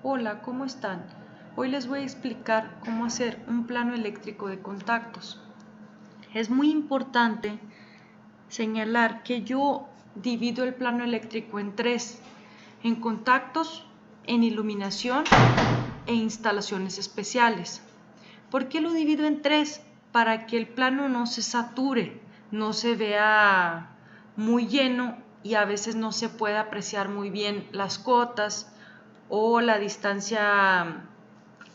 Hola, ¿cómo están? Hoy les voy a explicar cómo hacer un plano eléctrico de contactos. Es muy importante señalar que yo divido el plano eléctrico en tres: en contactos, en iluminación e instalaciones especiales. ¿Por qué lo divido en tres? Para que el plano no se sature, no se vea muy lleno y a veces no se pueda apreciar muy bien las cotas o la distancia,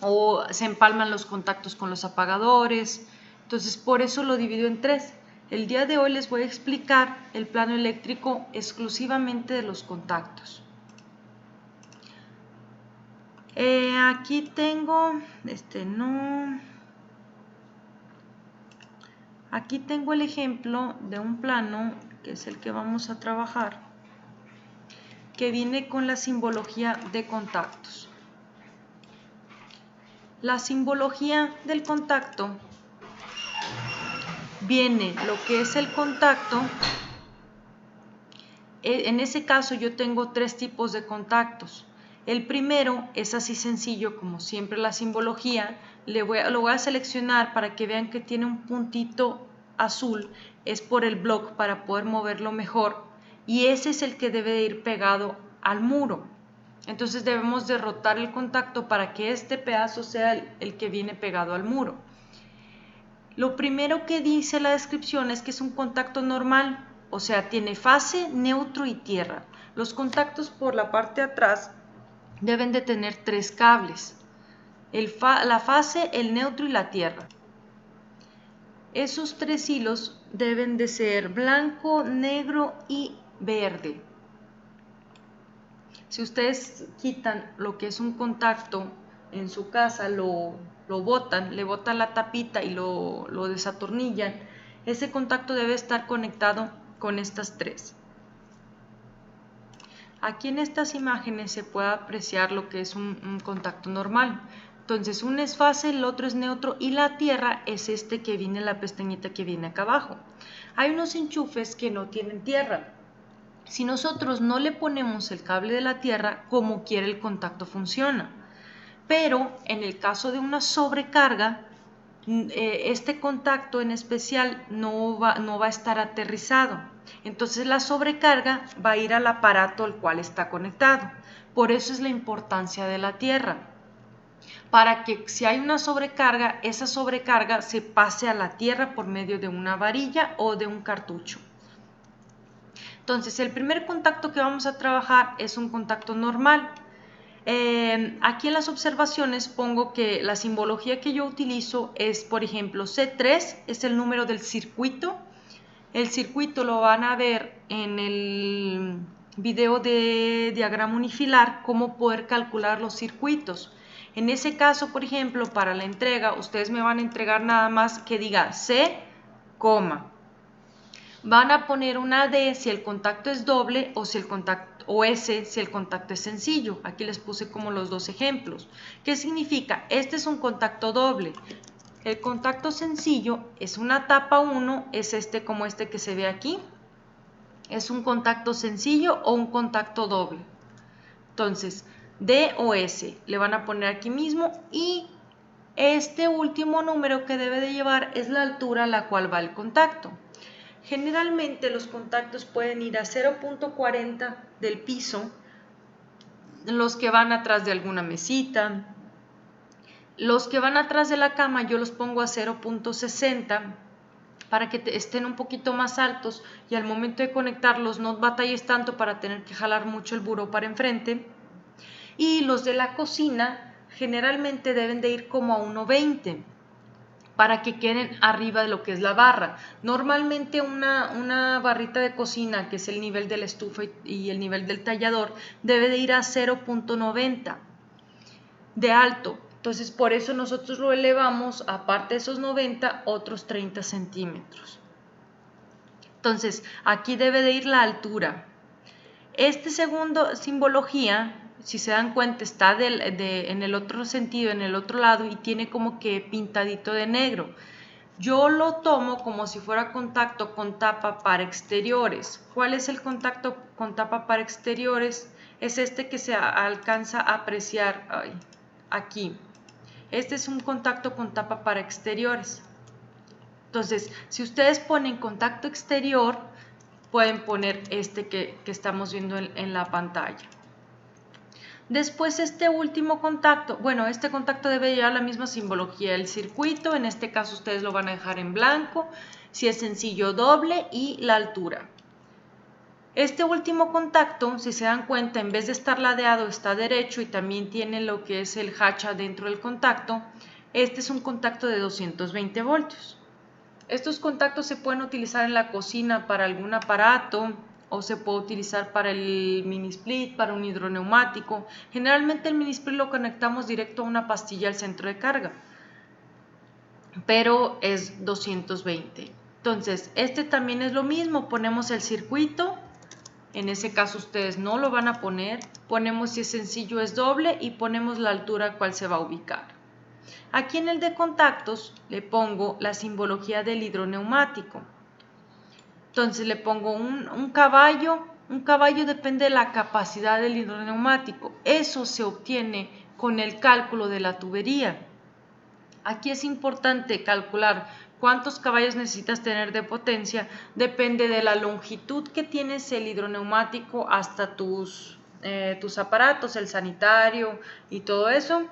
o se empalman los contactos con los apagadores. Entonces, por eso lo divido en tres. El día de hoy les voy a explicar el plano eléctrico exclusivamente de los contactos. Aquí tengo, aquí tengo el ejemplo de un plano, que es el que vamos a trabajar, que viene con la simbología de contactos. La simbología del contacto viene lo que es el contacto. En ese caso yo tengo tres tipos de contactos. El primero es así sencillo como siempre la simbología. Lo voy a seleccionar para que vean que tiene un puntito azul. Es por el block para poder moverlo mejor. Y ese es el que debe de ir pegado al muro. Entonces debemos de rotar el contacto para que este pedazo sea el que viene pegado al muro. Lo primero que dice la descripción es que es un contacto normal, o sea, tiene fase, neutro y tierra. Los contactos por la parte de atrás deben de tener tres cables: la fase, el neutro y la tierra. Esos tres hilos deben de ser blanco, negro y verde. Si ustedes quitan lo que es un contacto en su casa, lo botan, le botan la tapita y lo desatornillan, ese contacto debe estar conectado con estas tres. Aquí en estas imágenes se puede apreciar lo que es un contacto normal. Entonces, uno es fase, el otro es neutro y la tierra es este que viene en la pestañita que viene acá abajo. Hay unos enchufes que no tienen tierra. Si nosotros no le ponemos el cable de la tierra, como quiera el contacto funciona. Pero en el caso de una sobrecarga, este contacto en especial no va a estar aterrizado. Entonces la sobrecarga va a ir al aparato al cual está conectado. Por eso es la importancia de la tierra. Para que si hay una sobrecarga, esa sobrecarga se pase a la tierra por medio de una varilla o de un cartucho. Entonces, el primer contacto que vamos a trabajar es un contacto normal. Aquí en las observaciones pongo que la simbología que yo utilizo es, por ejemplo, C3 es el número del circuito. El circuito lo van a ver en el video de diagrama unifilar, cómo poder calcular los circuitos. En ese caso, por ejemplo, para la entrega, ustedes me van a entregar nada más que diga C, coma. Van a poner una D si el contacto es doble o S si el contacto es sencillo. Aquí les puse como los dos ejemplos. ¿Qué significa? Este es un contacto doble. El contacto sencillo es una tapa 1, es este como este que se ve aquí. Es un contacto sencillo o un contacto doble. Entonces, D o S le van a poner aquí mismo, y este último número que debe de llevar es la altura a la cual va el contacto. Generalmente los contactos pueden ir a 0.40 del piso, los que van atrás de alguna mesita. Los que van atrás de la cama yo los pongo a 0.60 para que estén un poquito más altos y al momento de conectarlos no batalles tanto para tener que jalar mucho el buró para enfrente. Y los de la cocina generalmente deben de ir como a 1.20 para que queden arriba de lo que es la barra. Normalmente una barrita de cocina, que es el nivel de la estufa y el nivel del tallador, debe de ir a 0.90 de alto. Entonces, por eso nosotros lo elevamos, aparte de esos 90, otros 30 centímetros. Entonces, aquí debe de ir la altura. Este segundo simbología, si se dan cuenta, está en el otro sentido, en el otro lado, y tiene como que pintadito de negro. Yo lo tomo como si fuera contacto con tapa para exteriores. ¿Cuál es el contacto con tapa para exteriores? es este que se alcanza a apreciar aquí. Este es un contacto con tapa para exteriores. Entonces, si ustedes ponen contacto exterior, pueden poner este que estamos viendo en la pantalla. Después este último contacto, bueno, este contacto debe llevar la misma simbología, el circuito, en este caso ustedes lo van a dejar en blanco, si es sencillo doble y la altura. Este último contacto, si se dan cuenta, en vez de estar ladeado está derecho y también tiene lo que es el hacha dentro del contacto. Este es un contacto de 220 voltios. Estos contactos se pueden utilizar en la cocina para algún aparato o se puede utilizar para el mini split, para un hidroneumático. Generalmente el mini split lo conectamos directo a una pastilla al centro de carga, pero es 220. Entonces, este también es lo mismo, ponemos el circuito, en ese caso ustedes no lo van a poner, ponemos si es sencillo es doble y ponemos la altura a cual se va a ubicar. Aquí en el de contactos le pongo la simbología del hidroneumático. Entonces le pongo un caballo. Un caballo depende de la capacidad del hidroneumático. Eso se obtiene con el cálculo de la tubería. Aquí es importante calcular cuántos caballos necesitas tener de potencia. Depende de la longitud que tienes el hidroneumático hasta tus aparatos, el sanitario y todo eso.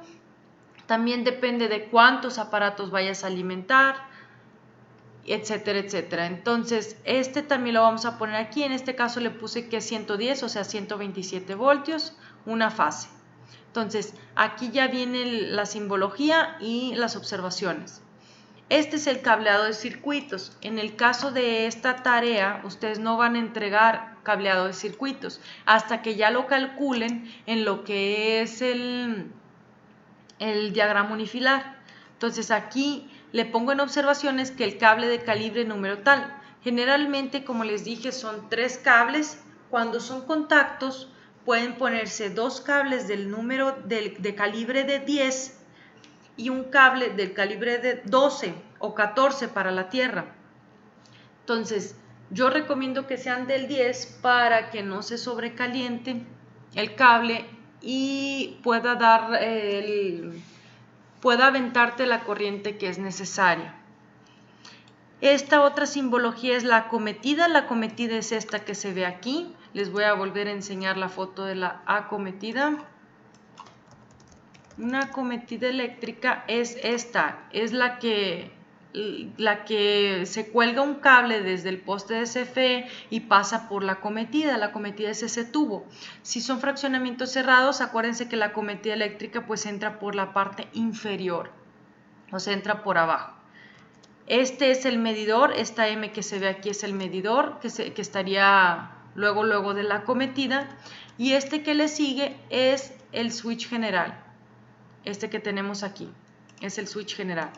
También depende de cuántos aparatos vayas a alimentar, etcétera, etcétera. Entonces, este también lo vamos a poner aquí. En este caso le puse que es 110, o sea, 127 voltios, una fase. Entonces, aquí ya viene la simbología y las observaciones. Este es el cableado de circuitos. En el caso de esta tarea, ustedes no van a entregar cableado de circuitos hasta que ya lo calculen en lo que es el diagrama unifilar. Entonces aquí le pongo en observaciones que el cable de calibre número tal. Generalmente, como les dije, son 3 cables. Cuando son contactos, pueden ponerse 2 cables del número de calibre de 10 y un cable del calibre de 12 o 14 para la tierra. Entonces, yo recomiendo que sean del 10 para que no se sobrecaliente el cable y pueda pueda aventarte la corriente que es necesaria. Esta otra simbología es la acometida. La acometida es esta que se ve aquí. Les voy a volver a enseñar la foto de la acometida. Una acometida eléctrica es esta, es la que se cuelga un cable desde el poste de CFE y pasa por la acometida. La acometida es ese tubo. Si son fraccionamientos cerrados, acuérdense que la acometida eléctrica pues entra por la parte inferior, o sea, entra por abajo. Este es el medidor, esta M que se ve aquí es el medidor que estaría luego de la acometida, y este que le sigue es el switch general. Este que tenemos aquí es el switch general.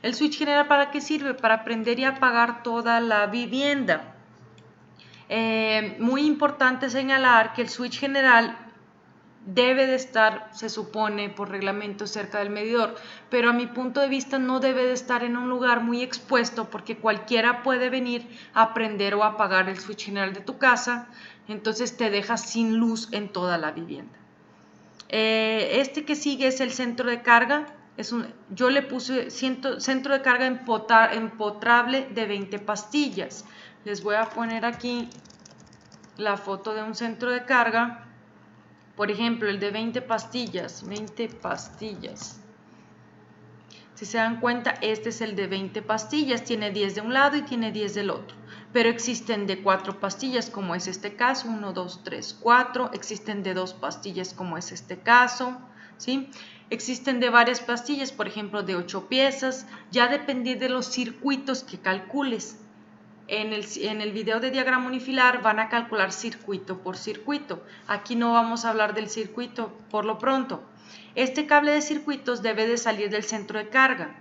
¿El switch general para qué sirve? Para prender y apagar toda la vivienda. Muy importante señalar que el switch general debe de estar, se supone, por reglamento cerca del medidor, pero a mi punto de vista no debe de estar en un lugar muy expuesto porque cualquiera puede venir a prender o apagar el switch general de tu casa, entonces te dejas sin luz en toda la vivienda. Este que sigue es el centro de carga. Yo le puse centro de carga empotrable de 20 pastillas. Les voy a poner aquí la foto de un centro de carga. Por ejemplo, el de 20 pastillas. 20 pastillas. Si se dan cuenta, este es el de 20 pastillas. Tiene 10 de un lado y tiene 10 del otro. Pero existen de 4 pastillas, como es este caso, 1, 2, 3, 4. Existen de 2 pastillas, como es este caso, ¿sí? Existen de varias pastillas, por ejemplo, de 8 piezas. Ya depende de los circuitos que calcules. En el video de diagrama unifilar van a calcular circuito por circuito. Aquí no vamos a hablar del circuito por lo pronto. Este cable de circuitos debe de salir del centro de carga.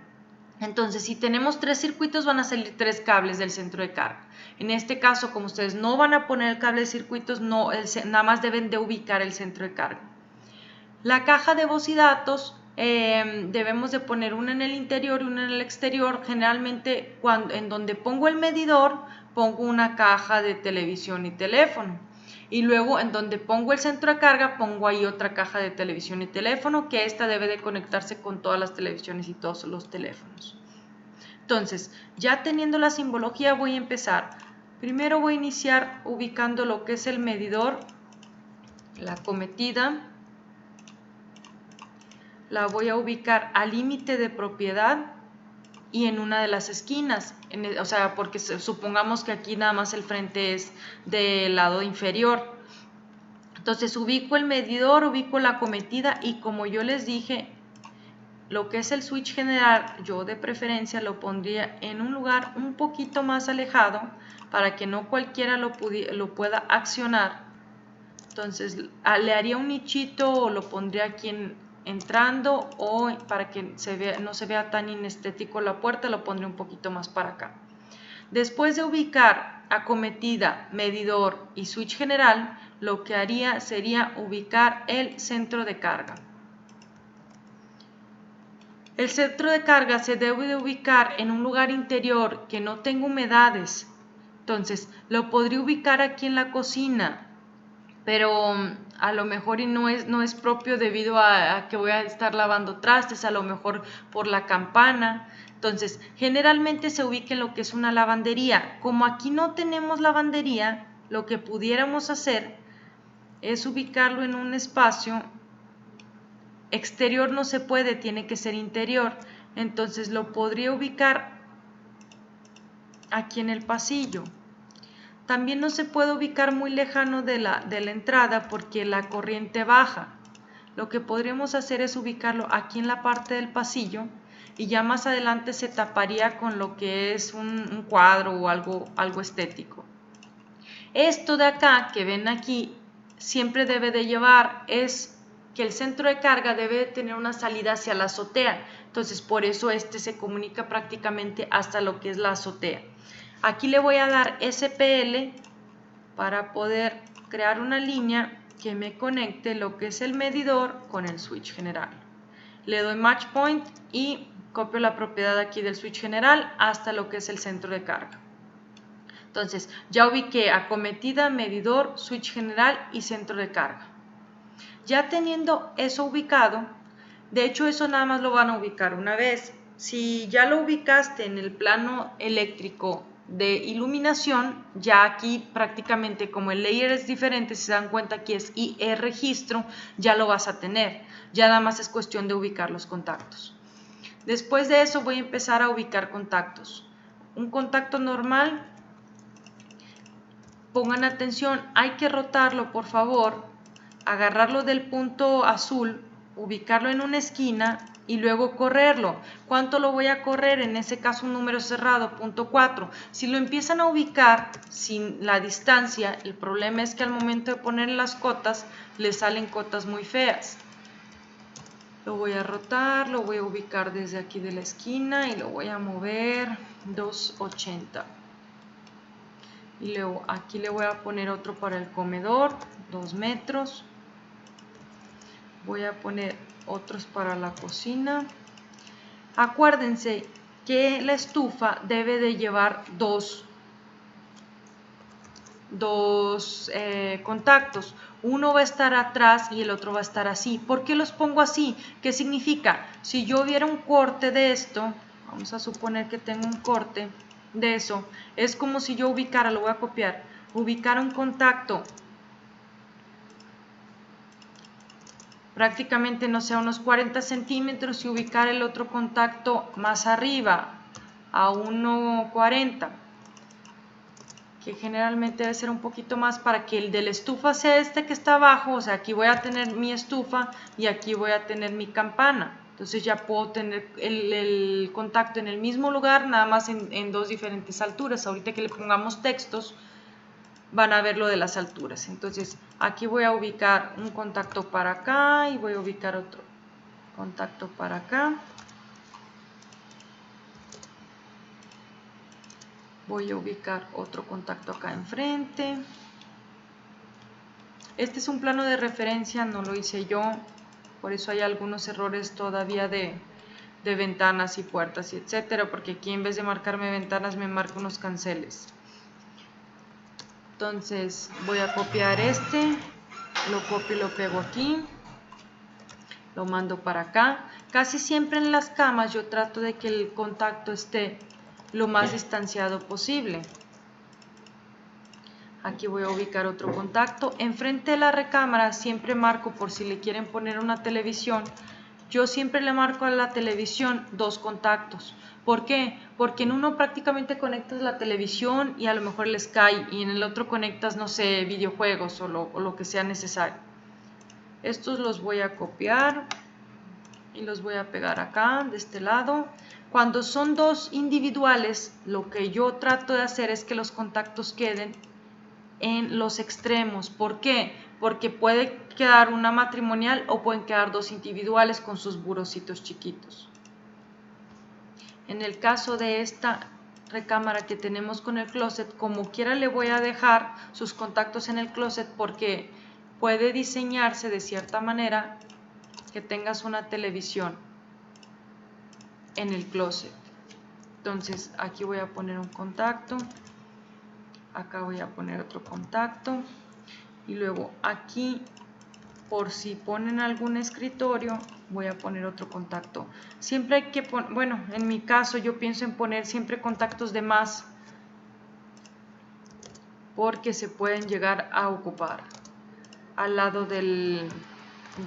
Entonces, si tenemos 3 circuitos, van a salir 3 cables del centro de carga. En este caso, como ustedes no van a poner el cable de circuitos, nada más deben de ubicar el centro de carga. La caja de voz y datos, debemos de poner una en el interior y una en el exterior. Generalmente, en donde pongo el medidor, pongo una caja de televisión y teléfono. Y luego en donde pongo el centro de carga, pongo ahí otra caja de televisión y teléfono, que esta debe de conectarse con todas las televisiones y todos los teléfonos. Entonces, ya teniendo la simbología, voy a empezar. Primero voy a iniciar ubicando lo que es el medidor, la acometida. La voy a ubicar al límite de propiedad y en una de las esquinas, o sea, porque supongamos que aquí nada más el frente es del lado inferior. Entonces ubico el medidor, ubico la acometida y como yo les dije, lo que es el switch general, yo de preferencia lo pondría en un lugar un poquito más alejado para que no cualquiera lo pueda accionar. Entonces le haría un nichito o lo pondría aquí entrando, o para que no se vea tan inestético la puerta, lo pondré un poquito más para acá. Después de ubicar acometida, medidor y switch general, lo que haría sería ubicar el centro de carga. El centro de carga se debe de ubicar en un lugar interior que no tenga humedades. Entonces, lo podría ubicar aquí en la cocina, pero a lo mejor no es propio debido a que voy a estar lavando trastes, a lo mejor por la campana. Entonces, generalmente se ubica en lo que es una lavandería. Como aquí no tenemos lavandería, lo que pudiéramos hacer es ubicarlo en un espacio exterior, no se puede, tiene que ser interior. Entonces lo podría ubicar aquí en el pasillo. También no se puede ubicar muy lejano de la entrada porque la corriente baja. Lo que podríamos hacer es ubicarlo aquí en la parte del pasillo y ya más adelante se taparía con lo que es un cuadro o algo estético. Esto de acá que ven aquí siempre debe de llevar es que el centro de carga debe de tener una salida hacia la azotea. Entonces por eso este se comunica prácticamente hasta lo que es la azotea. Aquí le voy a dar SPL para poder crear una línea que me conecte lo que es el medidor con el switch general. Le doy Match Point y copio la propiedad aquí del switch general hasta lo que es el centro de carga. Entonces ya ubiqué acometida, medidor, switch general y centro de carga. Ya teniendo eso ubicado, de hecho eso nada más lo van a ubicar una vez. Si ya lo ubicaste en el plano eléctrico de iluminación, ya aquí prácticamente como el layer es diferente, si se dan cuenta aquí es IE registro, ya lo vas a tener. Ya nada más es cuestión de ubicar los contactos. Después de eso voy a empezar a ubicar contactos. Un contacto normal, pongan atención, hay que rotarlo por favor, agarrarlo del punto azul, ubicarlo en una esquina y luego correrlo. ¿Cuánto lo voy a correr? En ese caso un número cerrado, 0.4. Si lo empiezan a ubicar sin la distancia, el problema es que al momento de poner las cotas, le salen cotas muy feas. Lo voy a rotar, lo voy a ubicar desde aquí de la esquina y lo voy a mover 280. Y luego aquí le voy a poner otro para el comedor, 2 metros. Voy a poner otros para la cocina. Acuérdense que la estufa debe de llevar dos contactos. Uno va a estar atrás y el otro va a estar así. ¿Por qué los pongo así? ¿Qué significa? Si yo viera un corte de esto, vamos a suponer que tengo un corte de eso, es como si yo ubicara, lo voy a copiar, ubicar un contacto prácticamente, no sé, unos 40 centímetros y ubicar el otro contacto más arriba a 1,40, que generalmente debe ser un poquito más para que el de la estufa sea este que está abajo. O sea, aquí voy a tener mi estufa y aquí voy a tener mi campana. Entonces ya puedo tener el contacto en el mismo lugar, nada más en dos diferentes alturas. Ahorita que le pongamos textos, van a ver lo de las alturas. Entonces aquí voy a ubicar un contacto para acá y voy a ubicar otro contacto para acá. Voy a ubicar otro contacto acá enfrente. Este es un plano de referencia, no lo hice yo, por eso hay algunos errores todavía de ventanas y puertas y etcétera, porque aquí en vez de marcarme ventanas me marca unos canceles. Entonces voy a copiar este, lo copio y lo pego aquí, lo mando para acá. Casi siempre en las camas yo trato de que el contacto esté lo más distanciado posible. Aquí voy a ubicar otro contacto. Enfrente de la recámara siempre marco, por si le quieren poner una televisión, yo siempre le marco a la televisión 2 contactos. ¿Por qué? Porque en uno prácticamente conectas la televisión y a lo mejor el Sky, y en el otro conectas, no sé, videojuegos o lo que sea necesario. Estos los voy a copiar y los voy a pegar acá, de este lado. Cuando son 2 individuales, lo que yo trato de hacer es que los contactos queden en los extremos. ¿Por qué? Porque puede quedar una matrimonial o pueden quedar 2 individuales con sus burocitos chiquitos. En el caso de esta recámara que tenemos con el closet, como quiera le voy a dejar sus contactos en el closet porque puede diseñarse de cierta manera que tengas una televisión en el closet. Entonces aquí voy a poner un contacto, acá voy a poner otro contacto y luego aquí, por si ponen algún escritorio, voy a poner otro contacto. Siempre hay que poner, bueno, en mi caso yo pienso en poner siempre contactos de más porque se pueden llegar a ocupar. Al lado del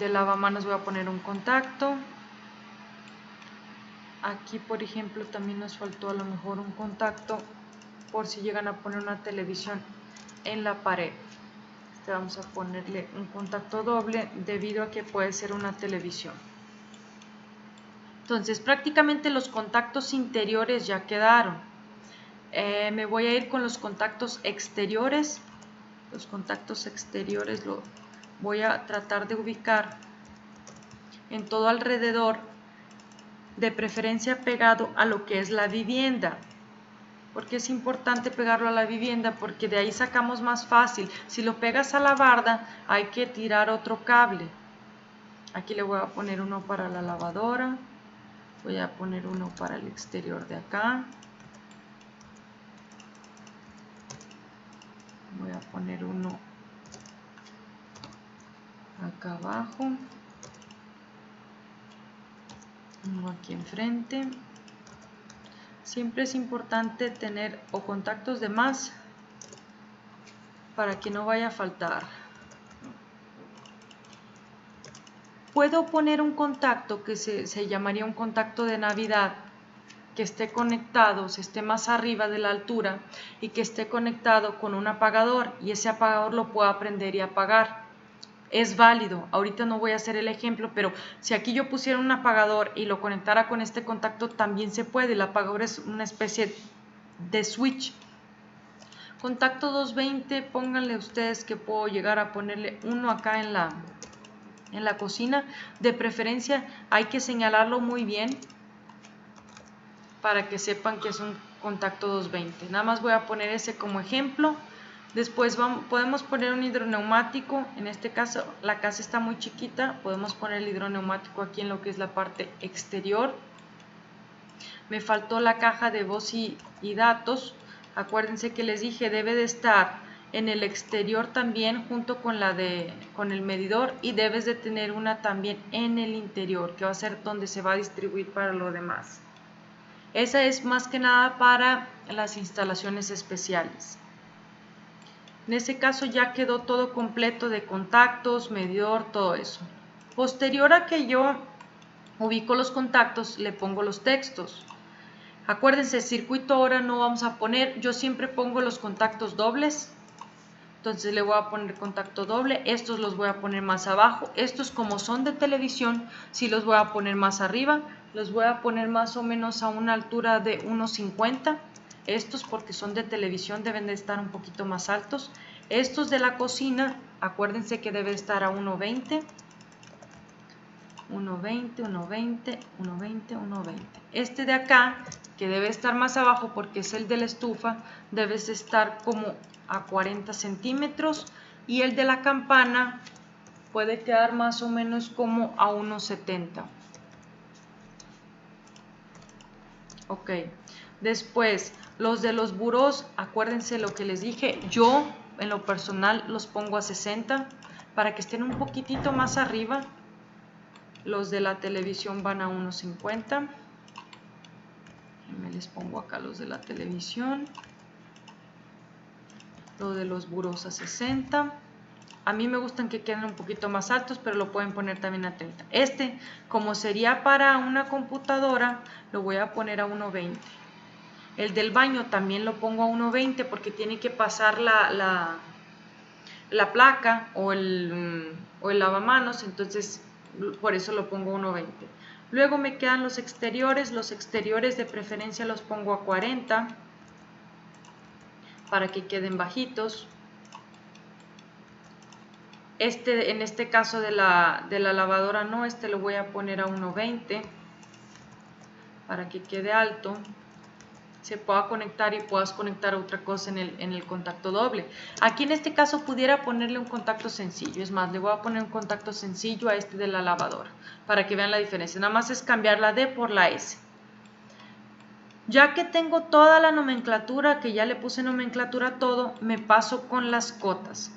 lavamanos voy a poner un contacto. Aquí, por ejemplo, también nos faltó a lo mejor un contacto por si llegan a poner una televisión en la pared. Vamos a ponerle un contacto doble debido a que puede ser una televisión. Entonces prácticamente los contactos interiores ya quedaron. Me voy a ir con los contactos exteriores. Los contactos exteriores lo voy a tratar de ubicar en todo alrededor, de preferencia pegado a lo que es la vivienda. Porque es importante pegarlo a la vivienda porque de ahí sacamos más fácil. Si lo pegas a la barda hay que tirar otro cable. Aquí le voy a poner uno para la lavadora, voy a poner uno para el exterior de acá, voy a poner uno acá abajo, uno aquí enfrente. Siempre es importante tener o contactos de más para que no vaya a faltar. Puedo poner un contacto que se llamaría un contacto de Navidad, que esté conectado, se esté más arriba de la altura y que esté conectado con un apagador y ese apagador lo pueda prender y apagar. Es válido, ahorita no voy a hacer el ejemplo, pero si aquí yo pusiera un apagador y lo conectara con este contacto también se puede. El apagador es una especie de switch. Contacto 220, pónganle ustedes que puedo llegar a ponerle uno acá en la cocina. De preferencia hay que señalarlo muy bien para que sepan que es un contacto 220. Nada más voy a poner ese como ejemplo. Después podemos poner un hidroneumático. En este caso la casa está muy chiquita, podemos poner el hidroneumático aquí en lo que es la parte exterior. Me faltó la caja de voz y datos. Acuérdense que les dije debe de estar en el exterior también junto con con el medidor, y debes de tener una también en el interior que va a ser donde se va a distribuir para lo demás. Esa es más que nada para las instalaciones especiales. En ese caso ya quedó todo completo de contactos, medidor, todo eso. Posterior a que yo ubico los contactos, le pongo los textos. Acuérdense, circuito ahora no vamos a poner, yo siempre pongo los contactos dobles. Entonces le voy a poner contacto doble, estos los voy a poner más abajo, estos como son de televisión, sí los voy a poner más arriba, los voy a poner más o menos a una altura de 1.50, estos porque son de televisión deben de estar un poquito más altos, estos de la cocina, acuérdense que debe estar a 1.20, 1.20, 1.20, 1.20, 1.20. Este de acá, que debe estar más abajo porque es el de la estufa, debe estar como a 40 centímetros, y el de la campana puede quedar más o menos como a 1.70. Ok, después los de los burós, acuérdense lo que les dije, yo en lo personal los pongo a 60 para que estén un poquitito más arriba. Los de la televisión van a 1.50. Me les pongo acá los de la televisión. Lo de los burós a 60. A mí me gustan que queden un poquito más altos, pero lo pueden poner también a 30. Este, como sería para una computadora, lo voy a poner a 1.20. El del baño también lo pongo a 1.20 porque tiene que pasar la placa o el lavamanos, entonces por eso lo pongo a 1.20. Luego me quedan los exteriores de preferencia los pongo a 40 para que queden bajitos. En este caso de la lavadora no, lo voy a poner a 1.20 para que quede alto, se pueda conectar y puedas conectar otra cosa en el contacto doble. Aquí en este caso pudiera ponerle un contacto sencillo, es más, le voy a poner un contacto sencillo a este de la lavadora para que vean la diferencia. Nada más es cambiar la D por la S. Ya que tengo toda la nomenclatura, que ya le puse nomenclatura a todo, me paso con las cotas.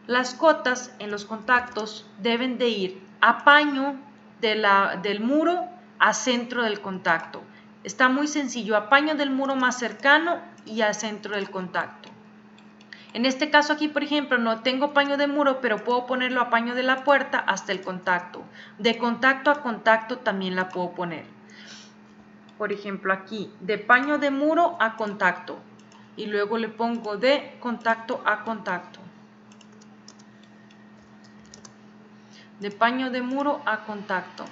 Las cotas en los contactos deben de ir a paño del muro a centro del contacto. Está muy sencillo, a paño del muro más cercano y al centro del contacto. En este caso aquí, por ejemplo, no tengo paño de muro, pero puedo ponerlo a paño de la puerta hasta el contacto. De contacto a contacto también la puedo poner. Por ejemplo, aquí, de paño de muro a contacto. Y luego le pongo de contacto a contacto. De paño de muro a contacto.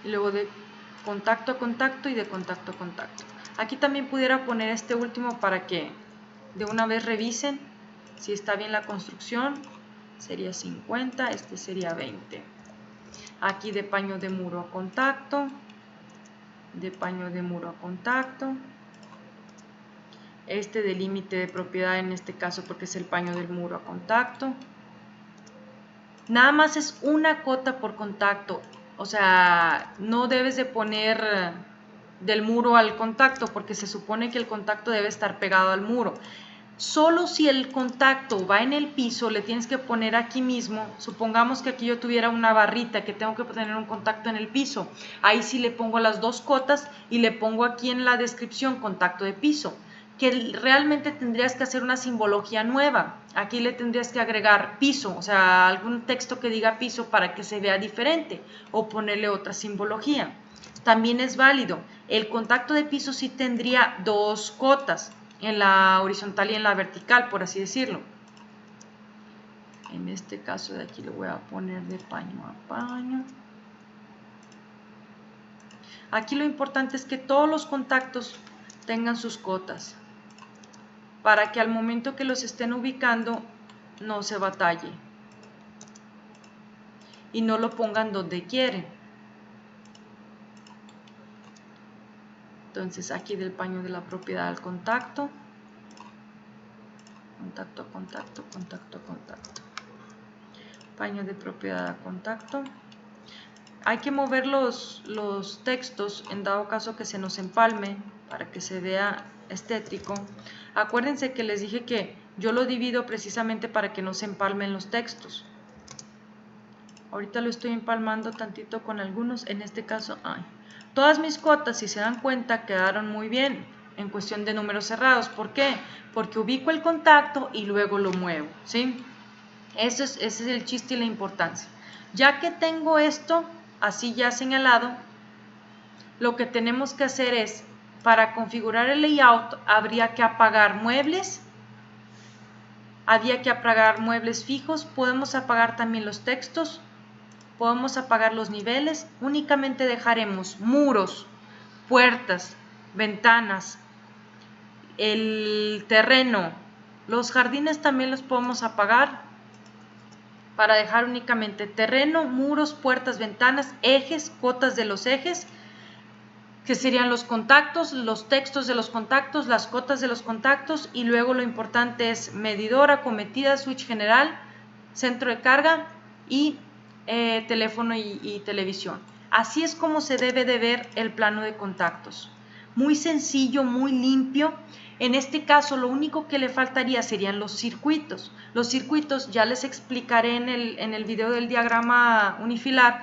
Y luego de contacto a contacto y de contacto a contacto. Aquí también pudiera poner este último para que de una vez revisen si está bien la construcción. Sería 50, este sería 20. Aquí de paño de muro a contacto. De paño de muro a contacto. Este de límite de propiedad en este caso porque es el paño del muro a contacto. Nada más es una cota por contacto, o sea, no debes de poner del muro al contacto porque se supone que el contacto debe estar pegado al muro. Solo si el contacto va en el piso, le tienes que poner aquí mismo. Supongamos que aquí yo tuviera una barrita que tengo que tener un contacto en el piso. Ahí sí le pongo las dos cotas y le pongo aquí en la descripción contacto de piso. Que realmente tendrías que hacer una simbología nueva. Aquí le tendrías que agregar piso, o sea, algún texto que diga piso para que se vea diferente o ponerle otra simbología. También es válido. El contacto de piso sí tendría dos cotas, en la horizontal y en la vertical, por así decirlo. En este caso de aquí lo voy a poner de paño a paño. Aquí lo importante es que todos los contactos tengan sus cotas, para que al momento que los estén ubicando no se batalle y no lo pongan donde quieren. Entonces aquí del paño de la propiedad al contacto, contacto a contacto, contacto a contacto, paño de propiedad a contacto. Hay que mover los textos en dado caso que se nos empalme para que se vea estético. Acuérdense que les dije que yo lo divido precisamente para que no se empalmen los textos. Ahorita lo estoy empalmando tantito con algunos, en este caso, todas mis cotas, si se dan cuenta, quedaron muy bien en cuestión de números cerrados. ¿Por qué? Porque ubico el contacto y luego lo muevo, ¿sí? Ese es el chiste y la importancia. Ya que tengo esto así ya señalado, lo que tenemos que hacer es, para configurar el layout, habría que apagar muebles, fijos, podemos apagar también los textos, podemos apagar los niveles, únicamente dejaremos muros, puertas, ventanas, el terreno, los jardines también los podemos apagar para dejar únicamente terreno, muros, puertas, ventanas, ejes, cotas de los ejes, que serían los contactos, los textos de los contactos, las cotas de los contactos, y luego lo importante es medidor, acometida, switch general, centro de carga y teléfono y televisión. Así es como se debe de ver el plano de contactos. Muy sencillo, muy limpio. En este caso, lo único que le faltaría serían los circuitos. Los circuitos ya les explicaré en el video del diagrama unifilar,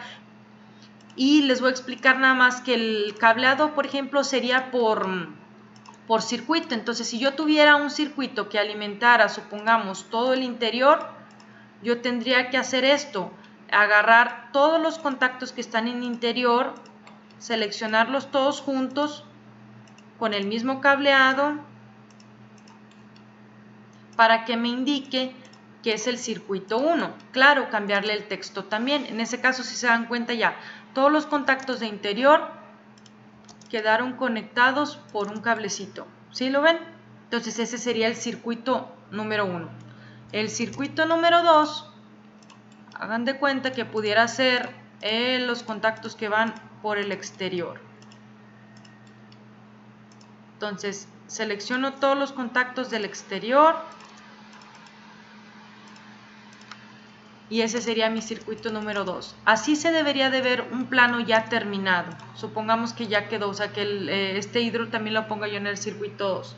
y les voy a explicar nada más que el cableado, por ejemplo, sería por circuito. Entonces, si yo tuviera un circuito que alimentara, supongamos, todo el interior, yo tendría que hacer esto: agarrar todos los contactos que están en interior, seleccionarlos todos juntos con el mismo cableado para que me indique que es el circuito 1. Claro, cambiarle el texto también. En ese caso, si se dan cuenta, ya todos los contactos de interior quedaron conectados por un cablecito. ¿Sí lo ven? Entonces ese sería el circuito número 1. El circuito número 2, hagan de cuenta que pudiera ser los contactos que van por el exterior. Entonces selecciono todos los contactos del exterior y ese sería mi circuito número 2. Así se debería de ver un plano ya terminado. Supongamos que ya quedó, o sea que este hidro también lo ponga yo en el circuito 2.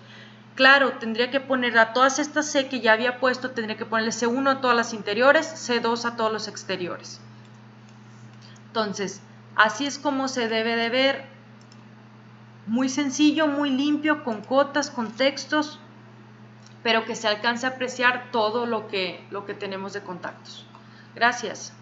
Claro, tendría que poner a todas estas C que ya había puesto, tendría que ponerle C1 a todas las interiores, C2 a todos los exteriores. Entonces, así es como se debe de ver. Muy sencillo, muy limpio, con cotas, con textos, pero que se alcance a apreciar todo lo que tenemos de contactos. Gracias.